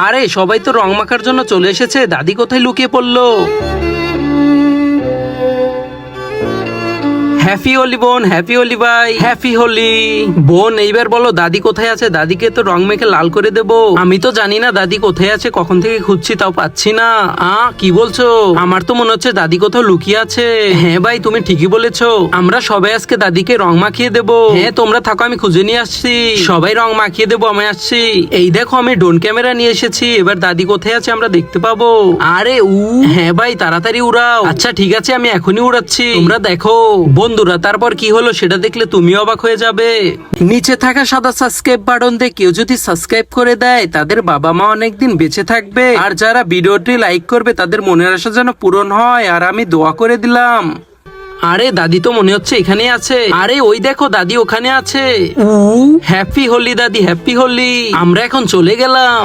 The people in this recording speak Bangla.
আরে সবাই তো রং মাখার জন্য চলে এসেছে, দাদি কোথায় লুকিয়ে পড়লো? হ্যাপি হোলি বোন, হ্যাপি হোলি ভাই, হ্যাপি হোলি। বোন এইবার বলো দাদি কোথায় আছে? দাদিকে তো রং মেখে লাল করে দেব। আমি তো জানি না দাদি কোথায় আছে, কখন থেকে খুঁজছি তাও পাচ্ছি না। কি বলছো? আমার তো মনে হচ্ছে দাদি কোথাও লুকিয়ে আছে। হ্যাঁ ভাই তুমি ঠিকই বলেছো, আমরা সবাই আজকে দাদিকে রং মাখিয়ে দেব। হ্যাঁ তোমরা থাকো, আমি খুঁজে নিয়ে আসছি। সবাই রং মাখিয়ে দেবো, আমি আসছি। এই দেখো আমি ড্রোন ক্যামেরা নিয়ে এসেছি, এবার দাদি কোথায় আছে আমরা দেখতে পাবো। আরে হ্যাঁ ভাই তাড়াতাড়ি উড়াও। আচ্ছা ঠিক আছে আমি এখনই উড়াচ্ছি, তোমরা দেখো। বন্ধুরা তারপর কি হলো সেটা দেখলে তুমি অবাক হয়ে যাবে। নিচে থাকা সাদা সাবস্ক্রাইব বাটন দিয়ে কেউ যদি সাবস্ক্রাইব করে দেয় তাদের বাবা মা অনেকদিন বেঁচে থাকবে, আর যারা ভিডিওটি লাইক করবে তাদের মনের আশা যেন পূরণ হয়, আর আমি দোয়া করে দিলাম। আরে দাদি তো মনে হচ্ছে এখানে আছে। আরে ওই দেখো দাদি ওখানে আছে। হ্যাপি হোলি দাদি, হ্যাপি হোলি। আমরা এখন চলে গেলাম।